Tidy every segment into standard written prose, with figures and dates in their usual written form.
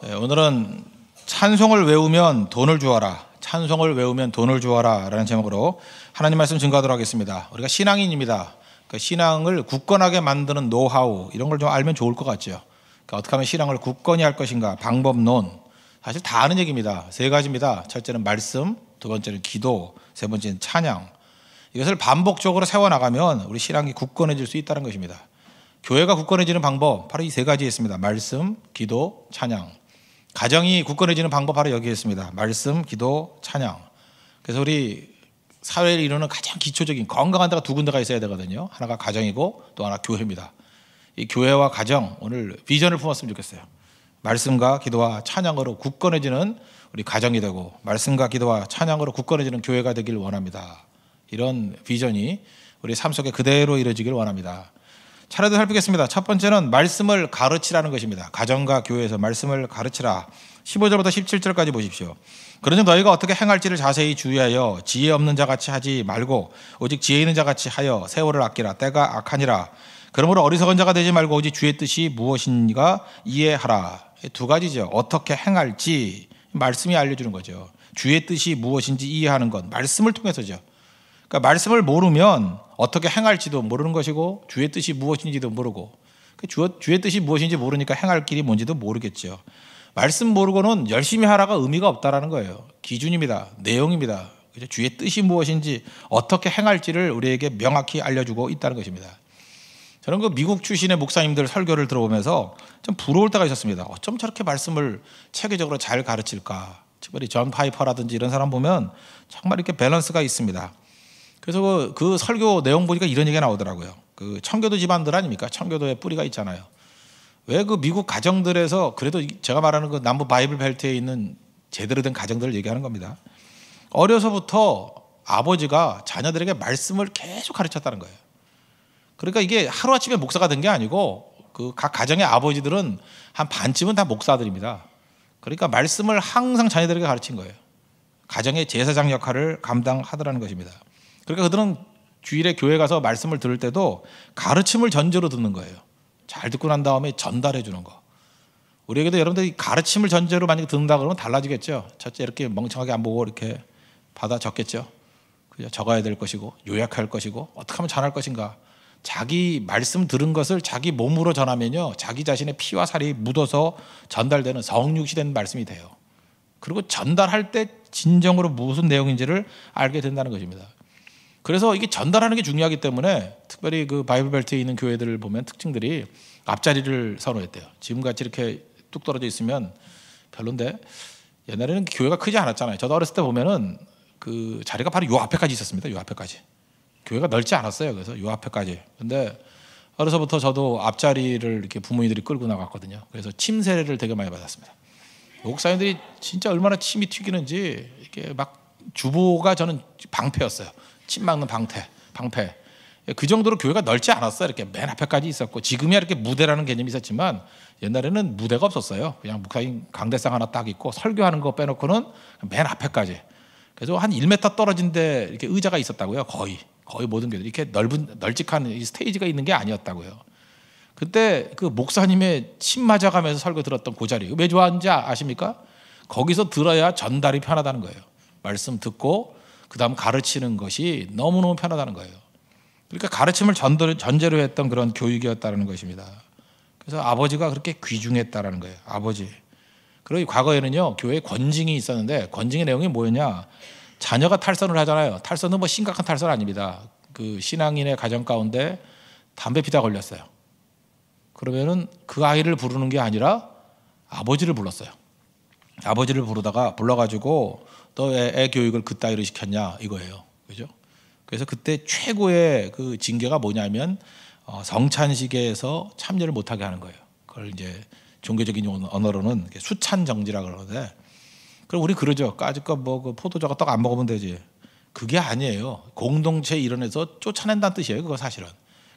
오늘은 찬송을 외우면 돈을 주어라, 찬송을 외우면 돈을 주어라 라는 제목으로 하나님 말씀 증거하도록 하겠습니다. 우리가 신앙인입니다. 그 신앙을 굳건하게 만드는 노하우, 이런 걸 좀 알면 좋을 것 같죠. 그러니까 어떻게 하면 신앙을 굳건히 할 것인가, 방법론, 사실 다 아는 얘기입니다. 세 가지입니다. 첫째는 말씀, 두 번째는 기도, 세 번째는 찬양. 이것을 반복적으로 세워나가면 우리 신앙이 굳건해질 수 있다는 것입니다. 교회가 굳건해지는 방법, 바로 이 세 가지에 있습니다. 말씀, 기도, 찬양. 가정이 굳건해지는 방법, 바로 여기에 있습니다. 말씀, 기도, 찬양. 그래서 우리 사회를 이루는 가장 기초적인 건강한 데가 두 군데가 있어야 되거든요. 하나가 가정이고 또 하나 교회입니다. 이 교회와 가정, 오늘 비전을 품었으면 좋겠어요. 말씀과 기도와 찬양으로 굳건해지는 우리 가정이 되고, 말씀과 기도와 찬양으로 굳건해지는 교회가 되길 원합니다. 이런 비전이 우리 삶 속에 그대로 이루어지길 원합니다. 차례도 살피겠습니다. 첫 번째는 말씀을 가르치라는 것입니다. 가정과 교회에서 말씀을 가르치라. 15절부터 17절까지 보십시오. 그러니 너희가 어떻게 행할지를 자세히 주의하여 지혜 없는 자같이 하지 말고 오직 지혜 있는 자같이 하여 세월을 아끼라. 때가 악하니라. 그러므로 어리석은 자가 되지 말고 오직 주의 뜻이 무엇인가 이해하라. 두 가지죠. 어떻게 행할지 말씀이 알려주는 거죠. 주의 뜻이 무엇인지 이해하는 것, 말씀을 통해서죠. 그러니까 말씀을 모르면 어떻게 행할지도 모르는 것이고 주의 뜻이 무엇인지도 모르고, 주의 뜻이 무엇인지 모르니까 행할 길이 뭔지도 모르겠죠. 말씀 모르고는 열심히 하라가 의미가 없다라는 거예요. 기준입니다. 내용입니다. 주의 뜻이 무엇인지 어떻게 행할지를 우리에게 명확히 알려주고 있다는 것입니다. 저는 그 미국 출신의 목사님들 설교를 들어보면서 좀 부러울 때가 있었습니다. 어쩜 저렇게 말씀을 체계적으로 잘 가르칠까. 특별히 존 파이퍼라든지 이런 사람 보면 정말 이렇게 밸런스가 있습니다. 그래서 그 설교 내용 보니까 이런 얘기가 나오더라고요. 그 청교도 집안들 아닙니까? 청교도의 뿌리가 있잖아요. 왜 그 미국 가정들에서, 그래도 제가 말하는 그 남부 바이블 벨트에 있는 제대로 된 가정들을 얘기하는 겁니다. 어려서부터 아버지가 자녀들에게 말씀을 계속 가르쳤다는 거예요. 그러니까 이게 하루아침에 목사가 된 게 아니고 그 각 가정의 아버지들은 한 반쯤은 다 목사들입니다. 그러니까 말씀을 항상 자녀들에게 가르친 거예요. 가정의 제사장 역할을 감당하더라는 것입니다. 그러니까 그들은 주일에 교회 가서 말씀을 들을 때도 가르침을 전제로 듣는 거예요. 잘 듣고 난 다음에 전달해 주는 거. 우리에게도 여러분들이 가르침을 전제로 만약에 듣는다 그러면 달라지겠죠. 첫째, 이렇게 멍청하게 안 보고 이렇게 받아 적겠죠. 그죠? 적어야 될 것이고 요약할 것이고 어떻게 하면 잘할 것인가. 자기 말씀 들은 것을 자기 몸으로 전하면요, 자기 자신의 피와 살이 묻어서 전달되는 성육시 된 말씀이 돼요. 그리고 전달할 때 진정으로 무슨 내용인지를 알게 된다는 것입니다. 그래서 이게 전달하는 게 중요하기 때문에 특별히 그 바이블 벨트에 있는 교회들을 보면 특징들이 앞자리를 선호했대요. 지금같이 이렇게 뚝 떨어져 있으면 별론데, 옛날에는 교회가 크지 않았잖아요. 저도 어렸을 때 보면은 그 자리가 바로 요 앞에까지 있었습니다. 요 앞에까지. 교회가 넓지 않았어요. 그래서 요 앞에까지. 근데 어려서부터 저도 앞자리를 이렇게 부모님들이 끌고 나갔거든요. 그래서 침세를 되게 많이 받았습니다. 목사님들이 진짜 얼마나 침이 튀기는지, 이렇게 막 주보가 저는 방패였어요. 침 막는 방패. 그 정도로 교회가 넓지 않았어요. 이렇게 맨 앞에까지 있었고, 지금이야 이렇게 무대라는 개념이 있었지만 옛날에는 무대가 없었어요. 그냥 목사님 강대상 하나 딱 있고 설교하는 거 빼놓고는 맨 앞에까지. 그래서 한 1m 떨어진 데 이렇게 의자가 있었다고요. 거의 모든 교회들이 이렇게 널찍한 스테이지가 있는 게 아니었다고요. 그때 그 목사님의 침 맞아가면서 설교 들었던 그 자리, 왜 좋아하는지 아십니까? 거기서 들어야 전달이 편하다는 거예요. 말씀 듣고 그 다음 가르치는 것이 너무너무 편하다는 거예요. 그러니까 가르침을 전제로 했던 그런 교육이었다는 것입니다. 그래서 아버지가 그렇게 귀중했다는 거예요. 아버지. 그리고 과거에는요, 교회에 권징이 있었는데, 권징의 내용이 뭐였냐? 자녀가 탈선을 하잖아요. 탈선은 뭐 심각한 탈선 아닙니다. 그 신앙인의 가정 가운데 담배 피다 걸렸어요. 그러면은 그 아이를 부르는 게 아니라 아버지를 불렀어요. 아버지를 불러가지고 너 애 교육을 그따위로 시켰냐 이거예요. 그죠? 그래서 그때 최고의 그 징계가 뭐냐면 성찬식에서 참여를 못하게 하는 거예요. 그걸 이제 종교적인 언어로는 수찬정지라 그러는데, 그럼 우리 그러죠. 까짓거 뭐 그 포도주가 떡 안 먹으면 되지. 그게 아니에요. 공동체 일원에서 쫓아낸다는 뜻이에요. 그거 사실은.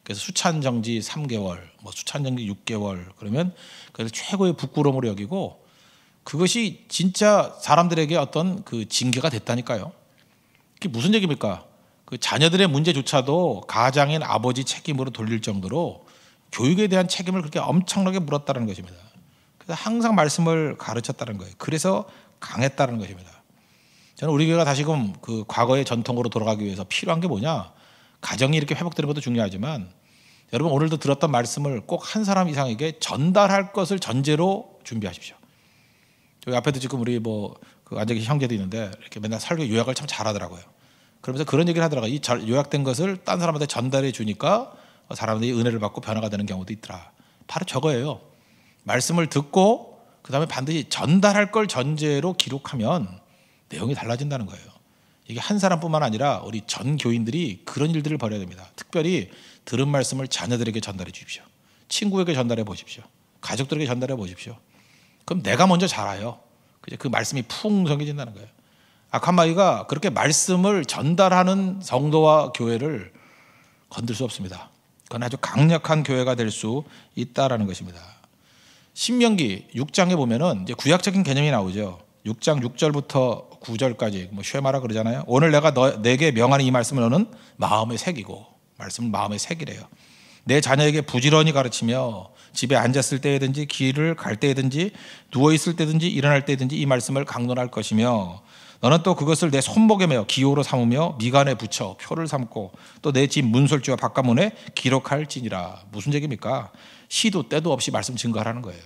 그래서 수찬정지 3개월, 뭐 수찬정지 6개월, 그러면 그걸 최고의 부끄러움으로 여기고, 그것이 진짜 사람들에게 어떤 그 징계가 됐다니까요. 그게 무슨 얘기입니까? 그 자녀들의 문제조차도 가장인 아버지 책임으로 돌릴 정도로 교육에 대한 책임을 그렇게 엄청나게 물었다는 것입니다. 그래서 항상 말씀을 가르쳤다는 거예요. 그래서 강했다는 것입니다. 저는 우리 교회가 다시금 그 과거의 전통으로 돌아가기 위해서 필요한 게 뭐냐? 가정이 이렇게 회복되는 것도 중요하지만 여러분 오늘도 들었던 말씀을 꼭 한 사람 이상에게 전달할 것을 전제로 준비하십시오. 여기 앞에도 지금 우리 그 앉아 계신 형제도 있는데 이렇게 맨날 설교 요약을 참 잘하더라고요. 그러면서 그런 얘기를 하더라고요. 이 요약된 것을 딴 사람한테 전달해 주니까 사람들이 은혜를 받고 변화가 되는 경우도 있더라. 바로 저거예요. 말씀을 듣고 그 다음에 반드시 전달할 걸 전제로 기록하면 내용이 달라진다는 거예요. 이게 한 사람뿐만 아니라 우리 전 교인들이 그런 일들을 벌여야 됩니다. 특별히 들은 말씀을 자녀들에게 전달해 주십시오. 친구에게 전달해 보십시오. 가족들에게 전달해 보십시오. 그럼 내가 먼저 자라요. 그 말씀이 풍성해진다는 거예요. 아칸마이가 그렇게 말씀을 전달하는 성도와 교회를 건들 수 없습니다. 그건 아주 강력한 교회가 될 수 있다라는 것입니다. 신명기 6장에 보면은 이제 구약적인 개념이 나오죠. 6장 6절부터 9절까지 쉐마라 그러잖아요. 오늘 내가 내게 명하는 이 말씀을 너는 마음에 새기고, 말씀을 마음에 새기래요. 내 자녀에게 부지런히 가르치며 집에 앉았을 때든지 길을 갈 때든지 누워있을 때든지 일어날 때든지 이 말씀을 강론할 것이며 너는 또 그것을 내 손목에 매어 기호로 삼으며 미간에 붙여 표를 삼고 또 내 집 문설주와 바깥문에 기록할지니라. 무슨 얘기입니까? 시도 때도 없이 말씀 증거하라는 거예요.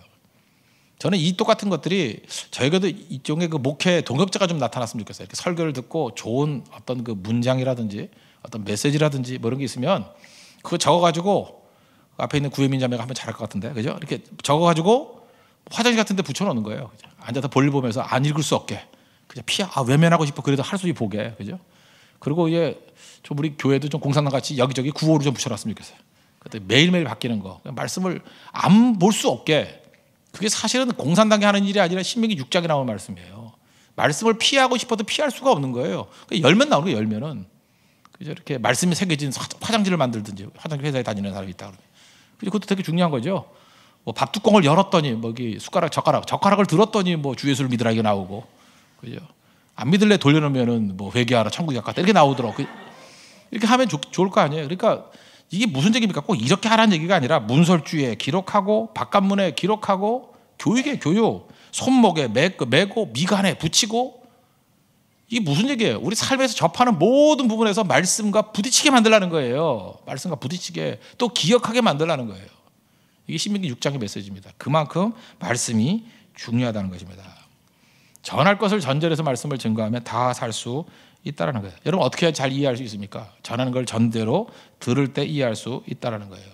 저는 이 똑같은 것들이 저에게도 이쪽에 그 목회 동역자가 좀 나타났으면 좋겠어요. 이렇게 설교를 듣고 좋은 어떤 그 문장이라든지 어떤 메시지라든지 뭐 이런 게 있으면 그거 적어가지고 앞에 있는 구혜민자매가 하면 잘할 것 같은데, 그죠? 이렇게 적어가지고 화장실 같은 데 붙여놓는 거예요. 그죠? 앉아서 볼일 보면서 안 읽을 수 없게. 그냥 외면하고 싶어. 그래도 할 수 있게 보게. 그죠? 그리고 이게 좀 우리 교회도 좀 공산당 같이 여기저기 구호를 좀 붙여놨으면 좋겠어요. 그때 매일매일 바뀌는 거. 말씀을 안 볼 수 없게. 그게 사실은 공산당이 하는 일이 아니라 신명기 6장에 나오는 말씀이에요. 말씀을 피하고 싶어도 피할 수가 없는 거예요. 열면 나오는 거예요. 열면은. 그죠? 이렇게 말씀이 새겨진 화장지를 만들든지 화장지 회사에 다니는 사람이 있다 그러면. 그것도 되게 중요한 거죠. 밥 뚜껑을 열었더니 여기 젓가락을 들었더니 주 예수를 믿으라 이게 나오고, 그죠? 안 믿을래 돌려놓으면은 회개하라 천국에 갔다 이렇게 나오더라고. 이렇게 하면 좋을 거 아니에요. 그러니까 이게 무슨 얘기입니까? 꼭 이렇게 하라는 얘기가 아니라 문설주에 기록하고 바깥문에 기록하고 교육에 교육, 손목에 매고 미간에 붙이고. 이게 무슨 얘기예요? 우리 삶에서 접하는 모든 부분에서 말씀과 부딪히게 만들라는 거예요. 말씀과 부딪히게 또 기억하게 만들라는 거예요. 이게 신명기 6장의 메시지입니다. 그만큼 말씀이 중요하다는 것입니다. 전할 것을 전제해서 말씀을 증거하면 다 살 수 있다는 거예요. 여러분 어떻게 해야 잘 이해할 수 있습니까? 전하는 걸 전대로 들을 때 이해할 수 있다는 거예요.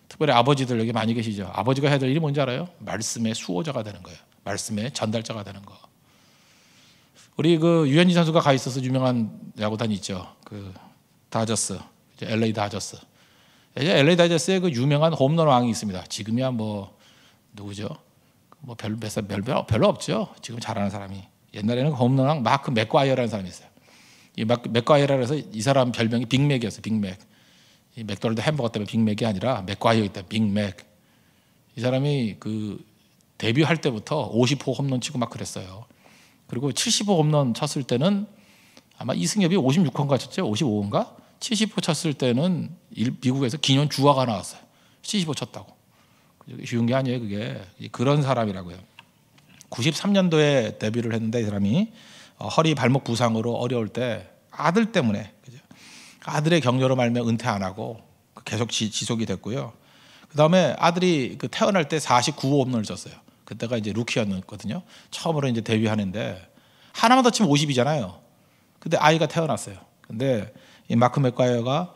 특별히 아버지들 여기 많이 계시죠. 아버지가 해야 될 일이 뭔지 알아요? 말씀의 수호자가 되는 거예요. 말씀의 전달자가 되는 거. 우리 그 유현진 선수가 가 있어서 유명한 야구단이 있죠. 그 다저스, LA 다저스. LA 다저스에 그 유명한 홈런 왕이 있습니다. 지금이야 누구죠? 별로 없죠. 지금 잘하는 사람이. 옛날에는 홈런 왕 마크 맥과이어라는 사람이 있어요. 이 맥과이어라 해서 이 사람 별명이 빅맥이었어요. 빅맥. 이 맥도날드 햄버거 때문에 빅맥이 아니라 맥과이어 때문에 빅맥. 이 사람이 그 데뷔할 때부터 50호 홈런 치고 막 그랬어요. 그리고 70호 홈런 쳤을 때는 아마 이승엽이 56호인가 쳤죠? 55호인가? 70호 쳤을 때는 미국에서 기념 주화가 나왔어요. 70호 쳤다고. 쉬운 게 아니에요, 그게. 그런 사람이라고요. 93년도에 데뷔를 했는데 이 사람이 허리 발목 부상으로 어려울 때 아들 때문에, 그죠? 아들의 격려로 말미암아 은퇴 안 하고 계속 지속이 됐고요. 그 다음에 아들이 태어날 때 49호 홈런을 쳤어요. 그때가 이제 루키였거든요. 처음으로 이제 데뷔하는데 하나만 더 치면 50이잖아요. 근데 아이가 태어났어요. 근데 이 마크 맥과이어가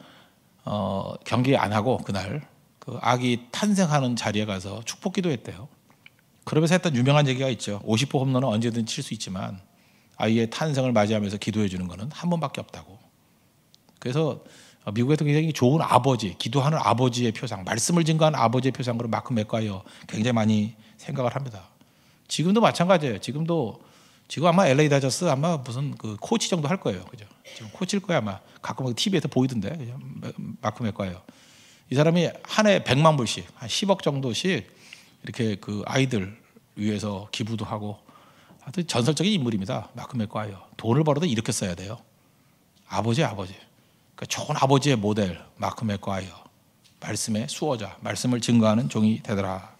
경기 안 하고 그날 그 아기 탄생하는 자리에 가서 축복 기도했대요. 그러면서 했던 유명한 얘기가 있죠. 50호 홈런은 언제든 칠 수 있지만 아이의 탄생을 맞이하면서 기도해 주는 것은 한 번밖에 없다고. 그래서 미국에도 굉장히 좋은 아버지, 기도하는 아버지의 표상, 말씀을 증거하는 아버지의 표상으로 마크 맥과이어 굉장히 많이 생각을 합니다. 지금도 마찬가지예요. 지금 아마 LA 다저스 아마 무슨 그 코치 정도 할 거예요. 그죠? 지금 코치일 거야 아마. 가끔 TV에서 보이던데. 그죠? 마크 맥과이어. 이 사람이 한 해 100만 불씩, 한 10억 정도씩 이렇게 그 아이들 위해서 기부도 하고 하여튼 전설적인 인물입니다. 마크 맥과이어. 돈을 벌어도 이렇게 써야 돼요. 아버지. 그러니까 좋은 아버지의 모델 마크 맥과이어. 말씀의 수호자, 말씀을 증거하는 종이 되더라.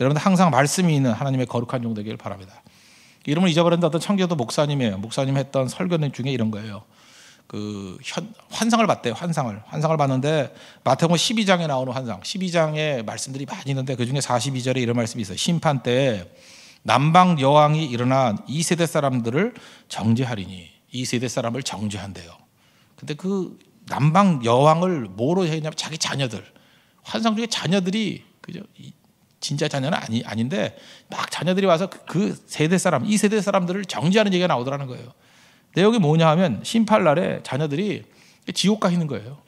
여러분들 항상 말씀이 있는 하나님의 거룩한 종 되기를 바랍니다. 이름을 잊어버렸는데 어떤 청교도 목사님이에요. 목사님 했던 설교 중에 이런 거예요. 환상을 봤대요. 환상을 봤는데 마태복음 12장에 나오는 환상, 12장에 말씀들이 많이 있는데 그중에 42절에 이런 말씀이 있어요. 심판 때에 남방 여왕이 일어나 2세대 사람들을 정죄하리니, 2세대 사람을 정죄한대요. 근데 그 남방 여왕을 뭐로 했냐면 자기 자녀들, 환상 중에 자녀들이 그죠? 진짜 자녀는 아닌데 막 자녀들이 와서 그 세대 사람, 2세대 사람들을 정죄하는 얘기가 나오더라는 거예요. 내용이 뭐냐 하면 심판날에 자녀들이 지옥 가 있는 거예요.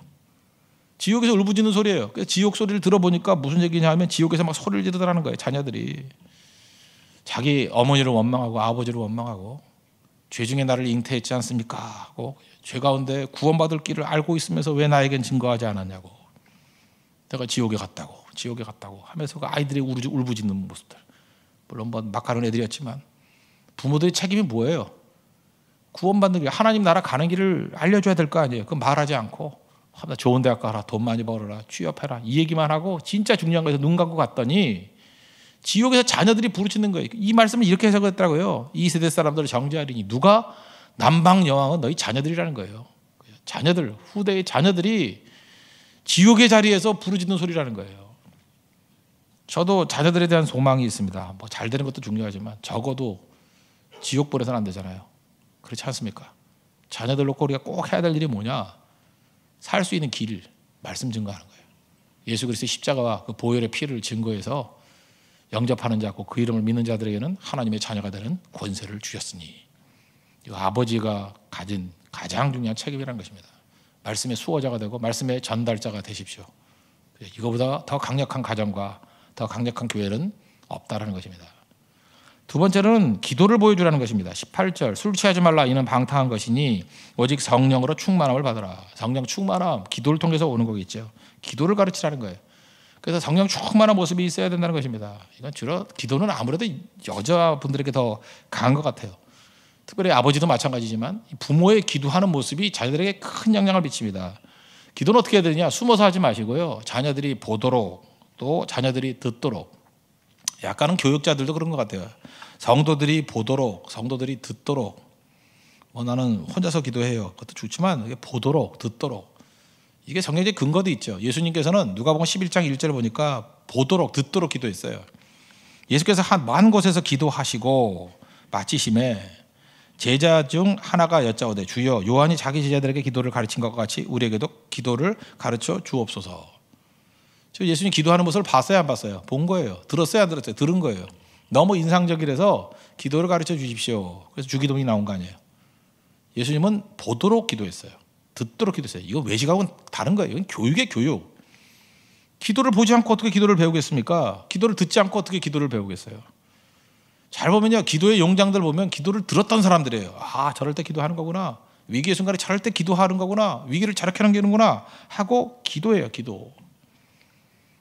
지옥에서 울부짖는 소리예요. 지옥 소리를 들어보니까 무슨 얘기냐 하면 지옥에서 막 소리를 지르더라는 거예요. 자녀들이 자기 어머니를 원망하고 아버지를 원망하고 죄 중에 나를 잉태했지 않습니까? 하고 죄 가운데 구원받을 길을 알고 있으면서 왜 나에겐 증거하지 않았냐고, 내가 지옥에 갔다고 하면서 그 아이들이 울부짖는 모습들. 물론 막 가는 애들이었지만 부모들의 책임이 뭐예요? 구원받는 길, 하나님 나라 가는 길을 알려줘야 될 거 아니에요. 그건 말하지 않고 좋은 대학 가라, 돈 많이 벌어라, 취업해라, 이 얘기만 하고 진짜 중요한 거에서 눈 감고 갔더니 지옥에서 자녀들이 부르짖는 거예요. 이 말씀을 이렇게 해석했더라고요. 2세대 사람들을 정죄하리니, 누가? 남방 여왕은 너희 자녀들이라는 거예요. 자녀들, 후대의 자녀들이 지옥의 자리에서 부르짖는 소리라는 거예요. 저도 자녀들에 대한 소망이 있습니다. 뭐 잘 되는 것도 중요하지만 적어도 지옥 보내서는 안 되잖아요. 그렇지 않습니까? 자녀들 놓고 우리가 꼭 해야 될 일이 뭐냐? 살 수 있는 길, 말씀 증거하는 거예요. 예수 그리스도의 십자가와 그 보혈의 피를 증거해서 영접하는 자고 그 이름을 믿는 자들에게는 하나님의 자녀가 되는 권세를 주셨으니, 이 아버지가 가진 가장 중요한 책임이라는 것입니다. 말씀의 수호자가 되고 말씀의 전달자가 되십시오. 이거보다 더 강력한 가정과 더 강력한 교회는 없다라는 것입니다. 두 번째는 기도를 보여주라는 것입니다. 18절, 술 취하지 말라, 이는 방탕한 것이니 오직 성령으로 충만함을 받으라. 성령 충만함, 기도를 통해서 오는 거겠죠. 기도를 가르치라는 거예요. 그래서 성령 충만한 모습이 있어야 된다는 것입니다. 이건 주로 기도는 아무래도 여자분들에게 더 강한 것 같아요. 특별히 아버지도 마찬가지지만 부모의 기도하는 모습이 자녀들에게 큰 영향을 미칩니다. 기도는 어떻게 해야 되느냐? 숨어서 하지 마시고요. 자녀들이 보도록, 또 자녀들이 듣도록. 약간은 교육자들도 그런 것 같아요. 성도들이 보도록, 성도들이 듣도록. 나는 혼자서 기도해요. 그것도 좋지만 보도록, 듣도록. 이게 성경의 근거도 있죠. 예수님께서는 누가복음 11장 1절을 보니까 보도록, 듣도록 기도했어요. 예수께서 한 곳에서 기도하시고 마치심에 제자 중 하나가 여짜오되, 주여, 요한이 자기 제자들에게 기도를 가르친 것과 같이 우리에게도 기도를 가르쳐 주옵소서. 예수님 기도하는 모습을 봤어요, 안 봤어요? 본 거예요. 들었어요, 안 들었어요? 들은 거예요. 너무 인상적이라서 기도를 가르쳐 주십시오. 그래서 주기도문이 나온 거 아니에요. 예수님은 보도록 기도했어요. 듣도록 기도했어요. 이거 외식하고는 다른 거예요. 이건 교육의 교육. 기도를 보지 않고 어떻게 기도를 배우겠습니까? 기도를 듣지 않고 어떻게 기도를 배우겠어요? 잘 보면요, 기도의 용장들 보면 기도를 들었던 사람들이에요. 아, 저럴 때 기도하는 거구나. 위기의 순간에 저럴 때 기도하는 거구나. 위기를 저렇게 넘기는구나 하고 기도해요, 기도.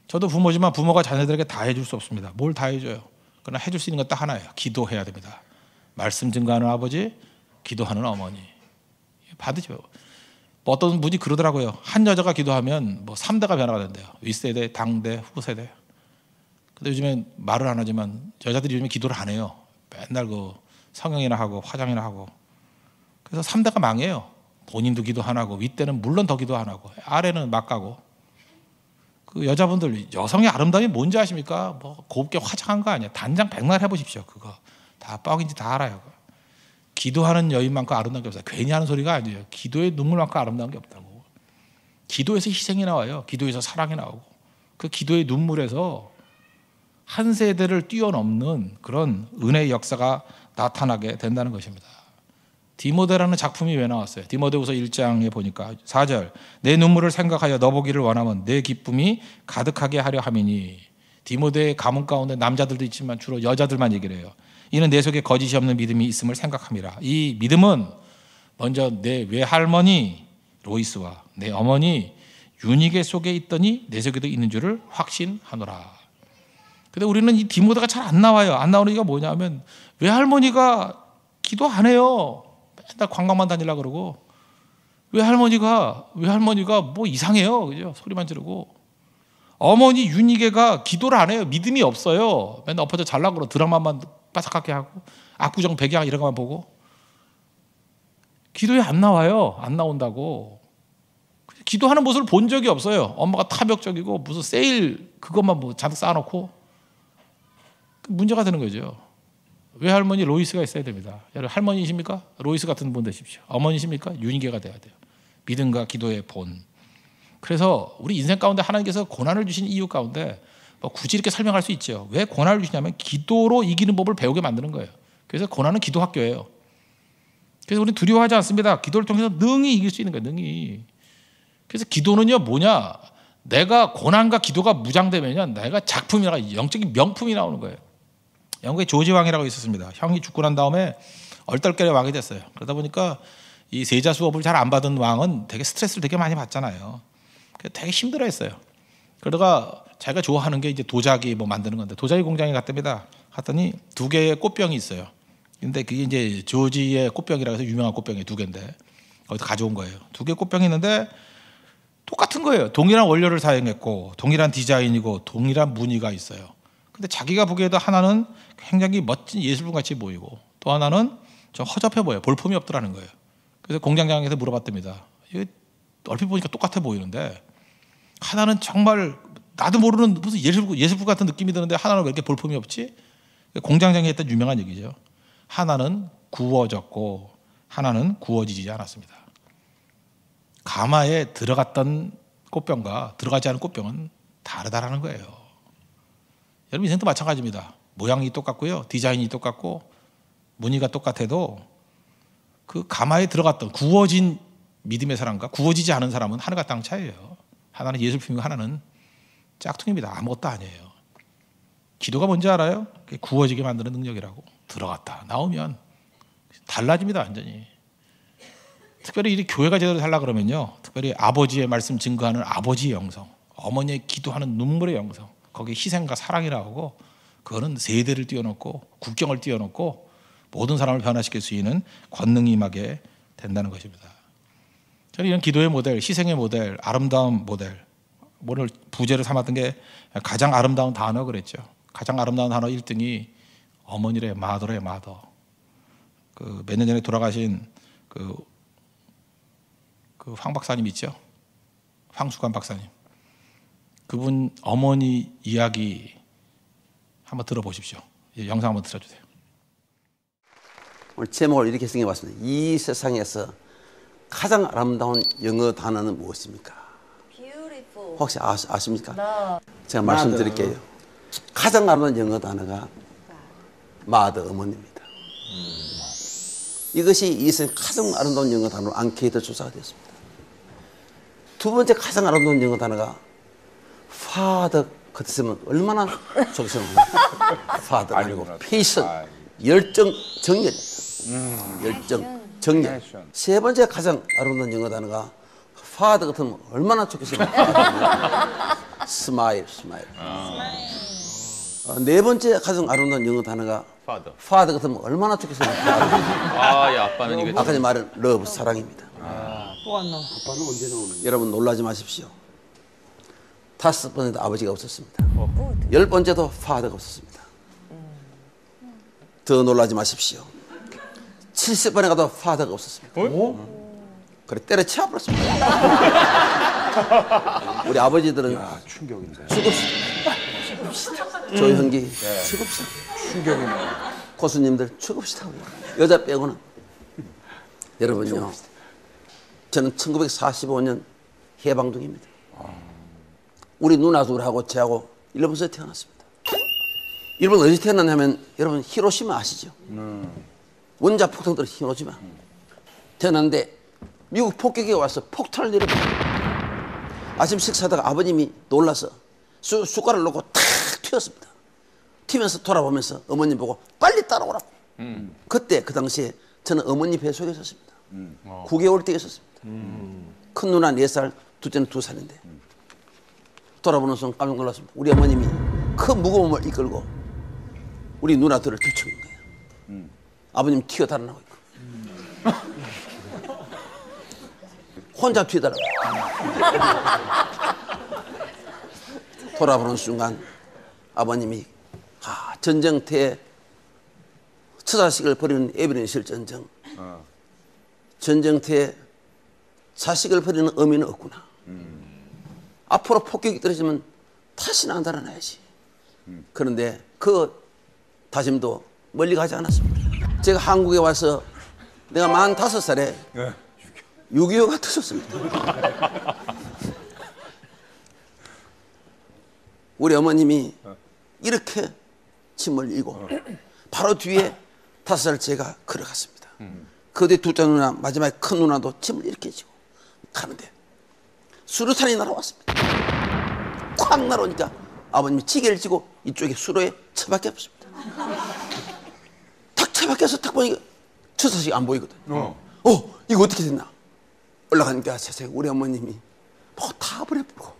저도 부모지만 부모가 자녀들에게 다 해줄 수 없습니다. 뭘 다 해줘요? 그러나 해줄 수 있는 건 딱 하나예요. 기도해야 됩니다. 말씀 증거하는 아버지, 기도하는 어머니. 받으죠. 어떤 분이 그러더라고요. 한 여자가 기도하면 3대가 변화가 된대요. 윗세대, 당대, 후세대. 근데 요즘엔 말을 안 하지만 여자들이 요즘에 기도를 안 해요. 맨날 성형이나 하고 화장이나 하고. 그래서 3대가 망해요. 본인도 기도 안 하고, 윗대는 물론 더 기도 안 하고, 아래는 막 가고. 그 여자분들, 여성의 아름다움이 뭔지 아십니까? 곱게 화장한 거 아니에요. 단장 100날 해보십시오. 그거 다 뻥인지 다 알아요. 기도하는 여인만큼 아름다운 게 없어요. 괜히 하는 소리가 아니에요. 기도의 눈물만큼 아름다운 게 없다고. 기도에서 희생이 나와요. 기도에서 사랑이 나오고, 그 기도의 눈물에서 한 세대를 뛰어넘는 그런 은혜의 역사가 나타나게 된다는 것입니다. 디모데라는 작품이 왜 나왔어요? 디모데후서 1장에 보니까 4절, 내 눈물을 생각하여 너 보기를 원하면 내 기쁨이 가득하게 하려 함이니. 디모데의 가문 가운데 남자들도 있지만 주로 여자들만 얘기를 해요. 이는 내 속에 거짓이 없는 믿음이 있음을 생각함이라. 이 믿음은 먼저 내 외할머니 로이스와 내 어머니 유니게 속에 있더니 내 속에도 있는 줄을 확신하노라. 근데 우리는 이 디모데가 잘 안 나와요. 안 나오는 이유가 뭐냐면 외할머니가 기도 안 해요. 맨날 관광만 다니려고 그러고, 외할머니가 뭐 이상해요. 그죠? 소리만 지르고. 어머니 윤희계가 기도를 안 해요. 믿음이 없어요. 맨날 엎어져 잘라고 그러고 드라마만 빠삭하게 하고 압구정 백양 이런 것만 보고 기도에 안 나와요. 안 나온다고. 기도하는 모습을 본 적이 없어요. 엄마가 타격적이고 무슨 세일 그것만 뭐 잔뜩 쌓아놓고 문제가 되는 거죠. 외할머니 로이스가 있어야 됩니다. 여러분 할머니십니까? 로이스 같은 분 되십시오. 어머니십니까? 윤희계가 돼야 돼요. 믿음과 기도의 본. 그래서 우리 인생 가운데 하나님께서 고난을 주신 이유 가운데 뭐 굳이 이렇게 설명할 수 있죠. 왜 고난을 주시냐면 기도로 이기는 법을 배우게 만드는 거예요. 그래서 고난은 기도 학교예요. 그래서 우리는 두려워하지 않습니다. 기도를 통해서 능히 이길 수 있는 거예요. 능히. 그래서 기도는요 뭐냐? 내가 고난과 기도가 무장되면요 내가 작품이라 영적인 명품이 나오는 거예요. 영국의 조지 왕이라고 있었습니다. 형이 죽고 난 다음에 얼떨결에 왕이 됐어요. 그러다 보니까 이 세자 수업을 잘 안 받은 왕은 되게 스트레스를 되게 많이 받잖아요. 되게 힘들어했어요. 그러다가 자기가 좋아하는 게 이제 도자기 뭐 만드는 건데 도자기 공장에 갔답니다. 갔더니 2개의 꽃병이 있어요. 근데 그게 이제 조지의 꽃병이라고 해서 유명한 꽃병이 2개인데 거기서 가져온 거예요. 2개 꽃병이 있는데 똑같은 거예요. 동일한 원료를 사용했고 동일한 디자인이고 동일한 무늬가 있어요. 근데 자기가 보기에도 하나는 굉장히 멋진 예술품 같이 보이고 또 하나는 좀 허접해 보여요. 볼품이 없더라는 거예요. 그래서 공장장에서 물어봤답니다. 이거 얼핏 보니까 똑같아 보이는데 하나는 정말 나도 모르는 무슨 예술품 같은 느낌이 드는데 하나는 왜 이렇게 볼품이 없지? 공장장이 했던 유명한 얘기죠. 하나는 구워졌고 하나는 구워지지 않았습니다. 가마에 들어갔던 꽃병과 들어가지 않은 꽃병은 다르다라는 거예요. 여러분 인생도 마찬가지입니다. 모양이 똑같고요. 디자인이 똑같고 무늬가 똑같아도 그 가마에 들어갔던 구워진 믿음의 사람과 구워지지 않은 사람은 하늘과 땅 차이예요. 하나는 예술품이고 하나는 짝퉁입니다. 아무것도 아니에요. 기도가 뭔지 알아요? 구워지게 만드는 능력이라고. 들어갔다 나오면 달라집니다. 완전히. 특별히 이 교회가 제대로 살라 그러면요. 특별히 아버지의 말씀 증거하는 아버지의 영성, 어머니의 기도하는 눈물의 영성, 거기에 희생과 사랑이 나오고 그거는 세대를 뛰어넘고 국경을 뛰어넘고 모든 사람을 변화시킬 수 있는 권능이 임하게 된다는 것입니다. 저는 이런 기도의 모델, 희생의 모델, 아름다운 모델, 오늘 부제를 삼았던 게 가장 아름다운 단어 그랬죠. 가장 아름다운 단어 1등이 어머니래, 마더래, 마더. 그 몇 년 전에 돌아가신 그 황 박사님 있죠. 황수관 박사님. 그분 어머니 이야기 한번 들어보십시오. 영상 한번 들어주세요. 오늘 제목을 이렇게 정해봤습니다. 이 세상에서 가장 아름다운 영어 단어는 무엇입니까? Beautiful. 혹시 아십니까? No. 제가 말씀드릴게요. 가장 아름다운 영어 단어가 마더, 어머니입니다. 이것이 이 세상 가장 아름다운 영어 단어로 앙케이트 조사가 되었습니다. 두 번째 가장 아름다운 영어 단어가 father 같으면 얼마나 좋겠습니까? father 아니고 patient, 열정, 정열입니다. 열정, 정열. 세 번째 가장 아름다운 영어 단어가 father 같으면 얼마나 좋겠습니까? smile, smile. 네 번째 가장 아름다운 영어 단어가 father 같으면 얼마나 좋겠습니까? 야, 아빠는 이거 아까 말한 love, 사랑입니다. 또 안 나와. 아빠는 언제 나오는 여러분 놀라지 마십시오. 5번에도 아버지가 없었습니다. 10번째도 father가 없었습니다. 더 놀라지 마십시오. 70번에 가도 father가 없었습니다. 그래 때려쳐 버렸습니다. 우리 아버지들은 충격인데. 죽읍시다. 조현기 죽읍시다. 충격이네. 고수님들 죽읍시다. 여자 빼고는. 여러분요. 저는 1945년 해방둥입니다. 우리 누나 둘하고 저하고 일본에서 태어났습니다. 일본 어디서 태어났냐면 여러분 히로시마 아시죠? 원자 폭탄들 히로시마. 태어났는데 미국 폭격이 와서 폭탄을 내려버립니다. 아침 식사하다가 아버님이 놀라서 숟가락을 놓고 탁 튀었습니다. 튀면서 돌아보면서 어머님 보고 빨리 따라오라고. 그때 그 당시에 저는 어머니 배 속에 있었습니다. 9개월 때 있었습니다. 큰 누나 4살, 둘째는 2살인데 돌아보는 순간 깜짝 놀랐습니다. 우리 어머님이 큰 무거움을 이끌고 우리 누나들을 들쳐온 거예요. 아버님 튀어 달아나고 있고 혼자 튀어 달아나고 돌아보는 순간 아버님이 전쟁터에 처자식을 버리는 에베네셀 전쟁터에 자식을 버리는 의미는 없구나. 앞으로 폭격이 떨어지면 다시는 안 달아나야지. 그런데 그 다짐도 멀리 가지 않았습니다. 제가 한국에 와서 내가 45살에 6.25가 터졌습니다. 우리 어머님이 이렇게 짐을 이고 바로 뒤에 5살 제가 걸어갔습니다. 그 뒤에 둘째 누나, 마지막에 큰 누나도 짐을 이렇게 지고 가는데 수류탄이 날아왔습니다. 콱 날아오니까 아버님이 지게를 지고 이쪽에 수로에 처박혀 없습니다. 탁 처박혀서 탁 보니까 처자식이 안 보이거든요. 이거 어떻게 됐나? 올라가니까 세상에 우리 어머님이 뭐 다 버려버리고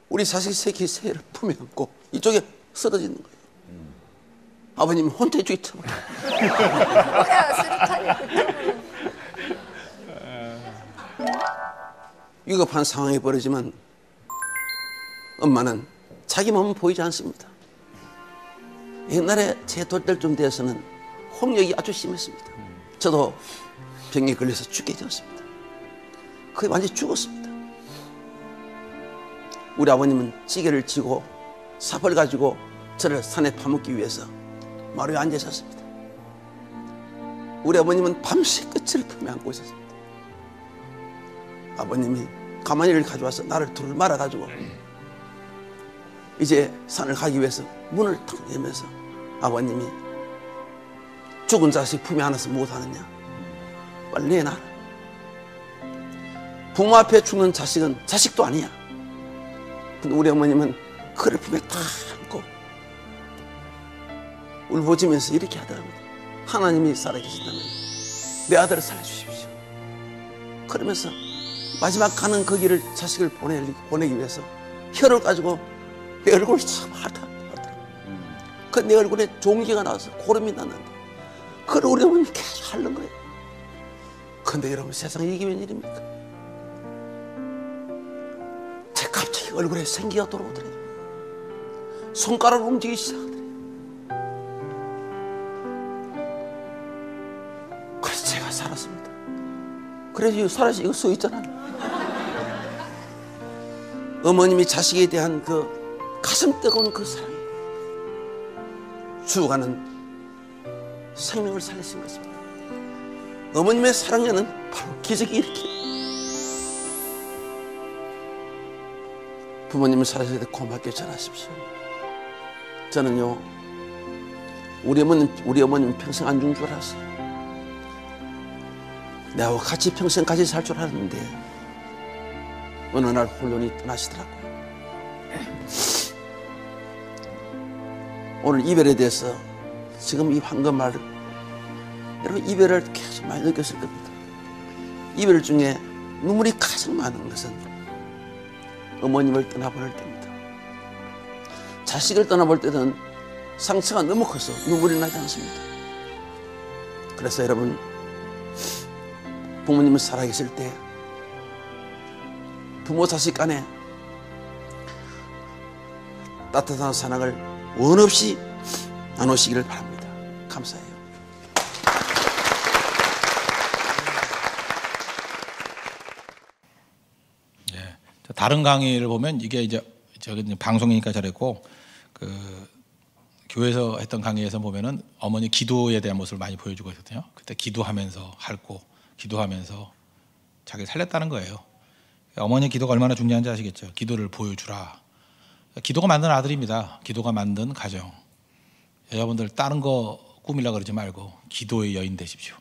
우리 자식 새끼 새를 품에 안고 이쪽에 쓰러지는 거예요. 아버님은 혼자 이쪽에 처박혀. 뭐야, 수류탄이 그쪽으로. 위급한 상황이 벌어지면 엄마는 자기 몸은 보이지 않습니다. 옛날에 제 돌때쯤 되어서는 홍역이 아주 심했습니다. 저도 병에 걸려서 죽게 되었습니다. 거의 완전히 죽었습니다. 우리 아버님은 찌개를 지고 삽을 가지고 저를 산에 파묻기 위해서 마루에 앉아 있었습니다. 우리 어머님은 밤새 끝을 품에 안고 있었습니다. 아버님이 가마니를 가져와서 나를 둘을 말아가지고 이제 산을 가기 위해서 문을 탁 열면서 아버님이 죽은 자식 품에 안아서 못하느냐, 빨리 내놔라. 부모 앞에 죽는 자식은 자식도 아니야. 근데 우리 어머님은 그를 품에 탁 안고 울부짖으면서 이렇게 하더랍니다. 하나님이 살아계신다면 내 아들을 살려주십시오. 그러면서 마지막 가는 그 길을 자식을 보내기 위해서 혀를 가지고 내 얼굴을 참 핥더라고요. 그 내 얼굴에 종기가 나와서 고름이 났는데 그걸 우리 어머님이 계속 핥는 거예요. 근데 여러분, 세상에 이게 웬일입니까? 제 갑자기 얼굴에 생기가 돌아오더래요. 손가락을 움직이기 시작하더래요. 그래서 제가 살았습니다. 그래서 살아서 이거 써 있잖아요. 어머님이 자식에 대한 그 가슴 뜨거운 그 사랑이 죽어가는 생명을 살리신 것입니다. 어머님의 사랑에는 바로 기적이 일으켜요. 부모님을 살아주실 때 고맙게 전하십시오. 저는요, 우리 어머님 평생 안 죽은 줄 알았어요. 내하고 같이 평생 같이 살 줄 알았는데 어느 날 홀론이 떠나시더라고요. 오늘 이별에 대해서 지금 이 황금 말, 여러분 이별을 계속 많이 느꼈을 겁니다. 이별 중에 눈물이 가장 많은 것은 어머님을 떠나보낼 때입니다. 자식을 떠나볼 때는 상처가 너무 커서 눈물이 나지 않습니다. 그래서 여러분, 부모님을 살아계실 때 부모 자식 간에 따뜻한 사랑을 원 없이 나누시기를 바랍니다. 감사해요. 예. 다른 강의를 보면 이게 이제 저기 방송이니까 잘했고 그 교회에서 했던 강의에서 보면은 어머니 기도에 대한 모습을 많이 보여주고 있거든요. 그때 기도하면서 핥고 기도하면서 자기를 살렸다는 거예요. 어머니 기도가 얼마나 중요한지 아시겠죠? 기도를 보여주라. 기도가 만든 아들입니다. 기도가 만든 가정. 여자분들 다른 거 꾸밀라 그러지 말고 기도의 여인 되십시오.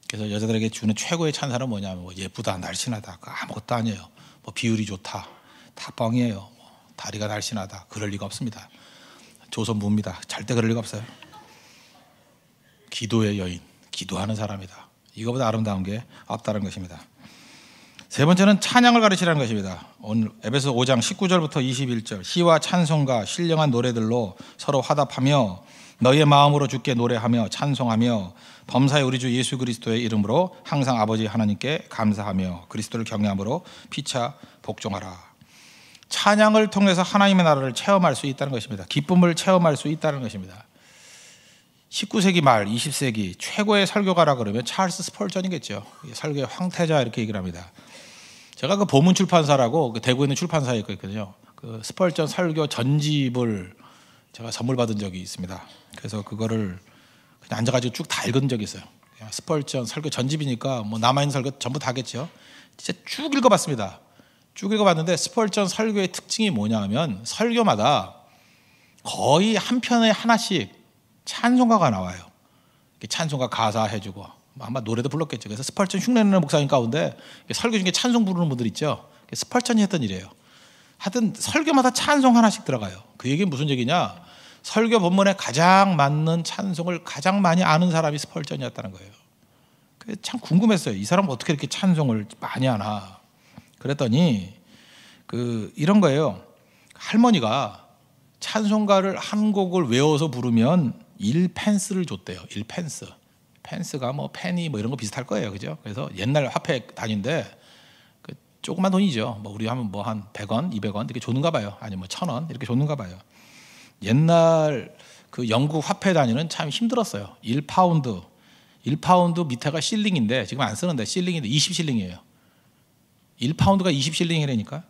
그래서 여자들에게 주는 최고의 찬사는 뭐냐면 뭐 예쁘다, 날씬하다, 아무것도 아니에요. 뭐 비율이 좋다, 다 뻥이에요. 뭐 다리가 날씬하다, 그럴 리가 없습니다. 조선무입니다. 절대 그럴 리가 없어요. 기도의 여인, 기도하는 사람이다. 이거보다 아름다운 게 없다는 것입니다. 세 번째는 찬양을 가르치라는 것입니다. 오늘 에베소 5장 19절부터 21절 시와 찬송과 신령한 노래들로 서로 화답하며 너희의 마음으로 주께 노래하며 찬송하며 범사의 우리 주 예수 그리스도의 이름으로 항상 아버지 하나님께 감사하며 그리스도를 경외함으로 피차 복종하라. 찬양을 통해서 하나님의 나라를 체험할 수 있다는 것입니다. 기쁨을 체험할 수 있다는 것입니다. 19세기 말 20세기 최고의 설교가라 그러면 찰스 스펄전이겠죠. 설교의 황태자 이렇게 얘기를 합니다. 제가 그 보문 출판사라고 그 대구에 있는 출판사에 있거든요. 그 스펄전 설교 전집을 제가 선물 받은 적이 있습니다. 그래서 그거를 그냥 앉아가지고 쭉 다 읽은 적이 있어요. 스펄전 설교 전집이니까 뭐 남아있는 설교 전부 다겠죠. 진짜 쭉 읽어봤습니다. 쭉 읽어봤는데 스펄전 설교의 특징이 뭐냐면 설교마다 거의 한 편에 하나씩 찬송가가 나와요. 찬송가 가사 해주고 아마 노래도 불렀겠죠. 그래서 스펄전 흉내내는 목사님 가운데 설교 중에 찬송 부르는 분들 있죠. 스펄전이 했던 일이에요. 하여튼 설교마다 찬송 하나씩 들어가요. 그 얘기는 무슨 얘기냐? 설교 본문에 가장 맞는 찬송을 가장 많이 아는 사람이 스펄전이었다는 거예요. 참 궁금했어요. 이 사람은 어떻게 이렇게 찬송을 많이 하나? 그랬더니 이런 거예요. 할머니가 찬송가를 한 곡을 외워서 부르면 1펜스를 줬대요. 1펜스. 펜스가 뭐 페니 뭐 이런 거 비슷할 거예요. 그죠? 그래서 옛날 화폐 단위인데 조그만 돈이죠. 뭐 우리 하면 뭐 한 100원, 200원 이렇게 줬는가 봐요. 아니면 뭐 1,000원 이렇게 줬는가 봐요. 옛날 그 영국 화폐 단위는 참 힘들었어요. 1파운드. 1파운드 밑에가 실링인데 지금 안 쓰는데 실링인데 20실링이에요. 1파운드가 20실링이라니까.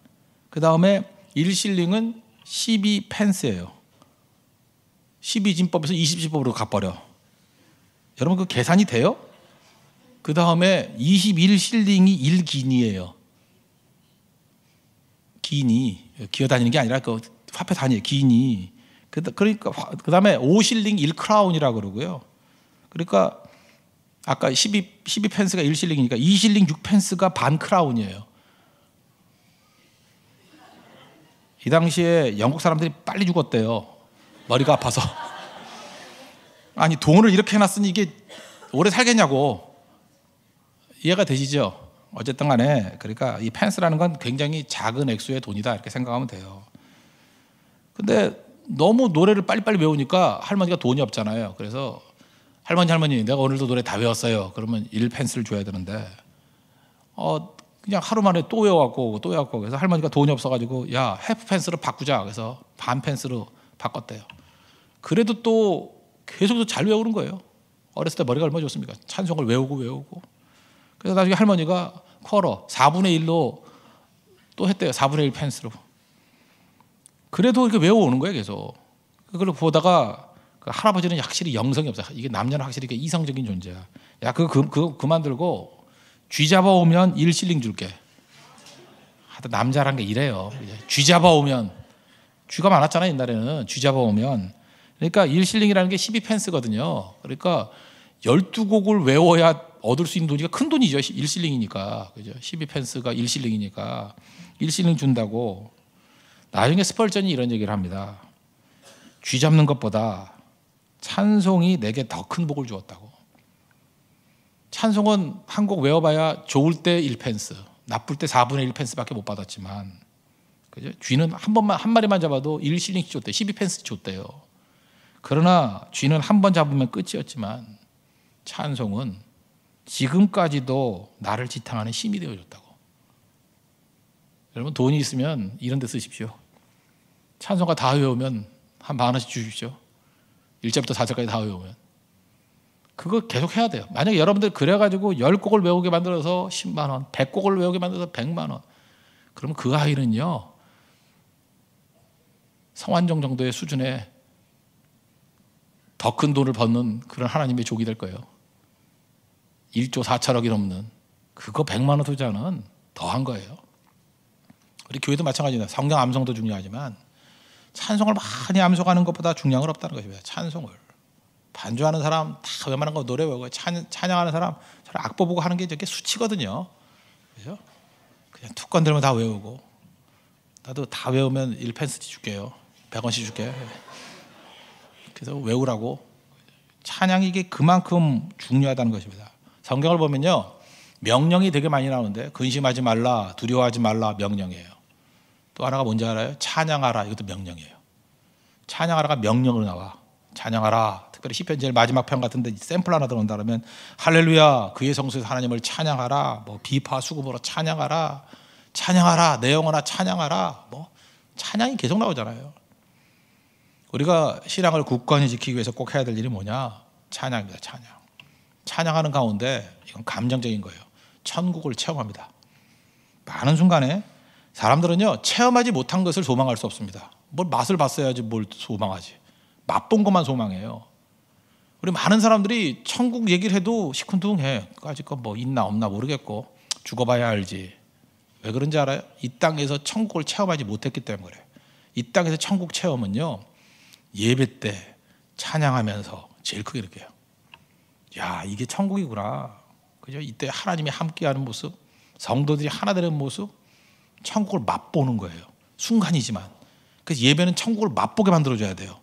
그 다음에 1실링은 12펜스예요. 12진법에서 20진법으로 갚버려. 여러분 그 계산이 돼요? 그 다음에 21실링이 1기니예요. 기니, 기어다니는 게 아니라 그 화폐 단위예요. 기니. 그러니까 그 다음에 5실링 1크라운이라고 그러고요. 그러니까 아까 12펜스가 1실링이니까 2실링 6펜스가 반 크라운이에요. 이 당시에 영국 사람들이 빨리 죽었대요. 머리가 아파서. 아니 돈을 이렇게 해놨으니 이게 오래 살겠냐고. 이해가 되시죠? 어쨌든 간에 그러니까 이 펜스라는 건 굉장히 작은 액수의 돈이다 이렇게 생각하면 돼요. 근데 너무 노래를 빨리빨리 외우니까 할머니가 돈이 없잖아요. 그래서 할머니 내가 오늘도 노래 다 외웠어요. 그러면 1펜스를 줘야 되는데 그냥 하루 만에 또 외워갖고 그래서 할머니가 돈이 없어가지고 야 해프 펜스로 바꾸자. 그래서 반 펜스로 바꿨대요. 그래도 또 계속 잘 외우는 거예요. 어렸을 때 머리가 얼마나 좋습니까? 찬송을 외우고. 그래서 나중에 할머니가 쿼러 4분의 1로 또 했대요. 4분의 1 펜스로. 그래도 이렇게 외워오는 거예요. 계속. 그걸 보다가 그 할아버지는 확실히 영성이 없어요. 이게 남녀는 확실히 이게 이성적인 존재야. 야 그거 그만 들고 쥐 잡아오면 1실링 줄게. 하여튼 남자란 게 이래요. 쥐 잡아오면 쥐가 많았잖아요. 옛날에는 쥐 잡아오면. 그러니까 1실링이라는 게 12펜스거든요. 그러니까 12곡을 외워야 얻을 수 있는 돈이가 큰 돈이죠. 1실링이니까. 그죠? 12펜스가 1실링이니까 1실링 준다고. 나중에 스펄전이 이런 얘기를 합니다. 쥐 잡는 것보다 찬송이 내게 더 큰 복을 주었다고. 찬송은 한 곡 외워봐야 좋을 때 1펜스, 나쁠 때 4분의 1펜스밖에 못 받았지만, 그죠? 쥐는 한 마리만 잡아도 1실링 줬대, 12펜스 줬대요. 그러나 쥐는 한 번 잡으면 끝이었지만 찬송은 지금까지도 나를 지탱하는 힘이 되어줬다고. 여러분 돈이 있으면 이런 데 쓰십시오. 찬송가 다 외우면 한 10,000원씩 주십시오. 1절부터 4절까지 다 외우면. 그거 계속 해야 돼요. 만약에 여러분들 그래가지고 10곡을 외우게 만들어서 10만 원, 100곡을 외우게 만들어서 100만 원. 그러면 그 아이는요, 성환종 정도의 수준의 더 큰 돈을 버는 그런 하나님의 족이 될 거예요. 1조 4천억이 넘는 그거 100만 원 투자는 더한 거예요. 우리 교회도 마찬가지입니다. 성경 암송도 중요하지만 찬송을 많이 암송하는 것보다 중요한 건 없다는 것입니다. 찬송을. 반주하는 사람 다 웬만한 거 노래 외우고 찬양하는 사람 악보 보고 하는 게 저게 수치거든요. 그죠? 그냥 툭 건들면 다 외우고. 나도 다 외우면 1펜스 줄게요. 100원씩 줄게. 그래서 외우라고. 찬양이 이게 그만큼 중요하다는 것입니다. 성경을 보면요, 명령이 되게 많이 나오는데 근심하지 말라, 두려워하지 말라 명령이에요. 또 하나가 뭔지 알아요? 찬양하라. 이것도 명령이에요. 찬양하라가 명령으로 나와. 찬양하라. 특별히 시편 제일 마지막 편 같은데 샘플 하나 들어온다 그러면 할렐루야, 그의 성소에서 하나님을 찬양하라. 뭐 비파 수금으로 찬양하라. 찬양하라. 내 영혼아 찬양하라. 뭐 찬양이 계속 나오잖아요. 우리가 신앙을 굳건히 지키기 위해서 꼭 해야 될 일이 뭐냐? 찬양입니다. 찬양. 찬양하는 가운데 이건 감정적인 거예요. 천국을 체험합니다. 많은 순간에 사람들은요, 체험하지 못한 것을 소망할 수 없습니다. 뭘 맛을 봤어야지 뭘 소망하지. 맛본 것만 소망해요. 우리 많은 사람들이 천국 얘기를 해도 시큰둥해. 아직껏 뭐 있나 없나 모르겠고 죽어봐야 알지. 왜 그런지 알아요? 이 땅에서 천국을 체험하지 못했기 때문에 그래요. 이 땅에서 천국 체험은요, 예배 때 찬양하면서 제일 크게 느껴요. 야, 이게 천국이구나. 그죠? 이때 하나님이 함께하는 모습, 성도들이 하나 되는 모습, 천국을 맛보는 거예요. 순간이지만. 그래서 예배는 천국을 맛보게 만들어줘야 돼요.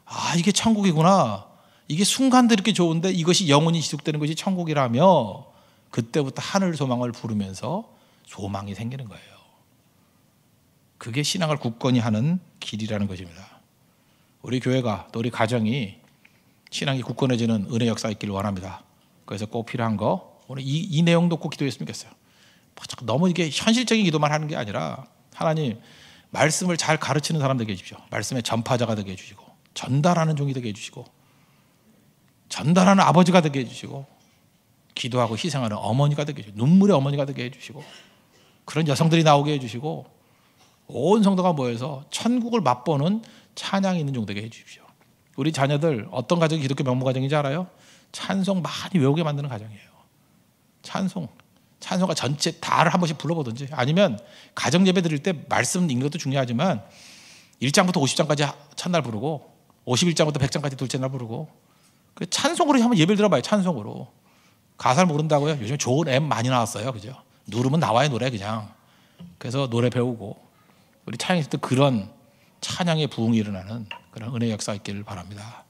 아, 이게 천국이구나. 이게 순간도 이렇게 좋은데 이것이 영원히 지속되는 것이 천국이라며 그때부터 하늘 소망을 부르면서 소망이 생기는 거예요. 그게 신앙을 굳건히 하는 길이라는 것입니다. 우리 교회가 또 우리 가정이 신앙이 굳건해지는 은혜 역사 있기를 원합니다. 그래서 꼭 필요한 거 오늘 이 내용 놓고 기도했으면 좋겠어요. 너무 이게 현실적인 기도만 하는 게 아니라 하나님 말씀을 잘 가르치는 사람 되게 해주십시오. 말씀의 전파자가 되게 해주시고 전달하는 종이 되게 해주시고 전달하는 아버지가 되게 해주시고 기도하고 희생하는 어머니가 되게 해주시고 눈물의 어머니가 되게 해주시고 그런 여성들이 나오게 해주시고 온 성도가 모여서 천국을 맛보는 찬양이 있는 종 되게 해주십시오. 우리 자녀들 어떤 가정이 기독교 명문 가정인지 알아요? 찬송 많이 외우게 만드는 가정이에요. 찬송가 전체 다를 한 번씩 불러보든지 아니면 가정 예배 드릴 때 말씀 읽는 것도 중요하지만 1장부터 50장까지 첫날 부르고 51장부터 100장까지 둘째 날 부르고 찬송으로 한번 예배를 들어봐요. 찬송으로. 가사를 모른다고요? 요즘 좋은 앱 많이 나왔어요. 그죠? 누르면 나와요. 노래 그냥. 그래서 노래 배우고 우리 찬양할 때 그런 찬양의 부흥이 일어나는 그런 은혜 역사 있기를 바랍니다.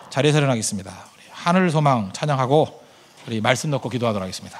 자리에서 일어나겠습니다. 우리 하늘 소망 찬양하고 우리 말씀 넣고 기도하도록 하겠습니다.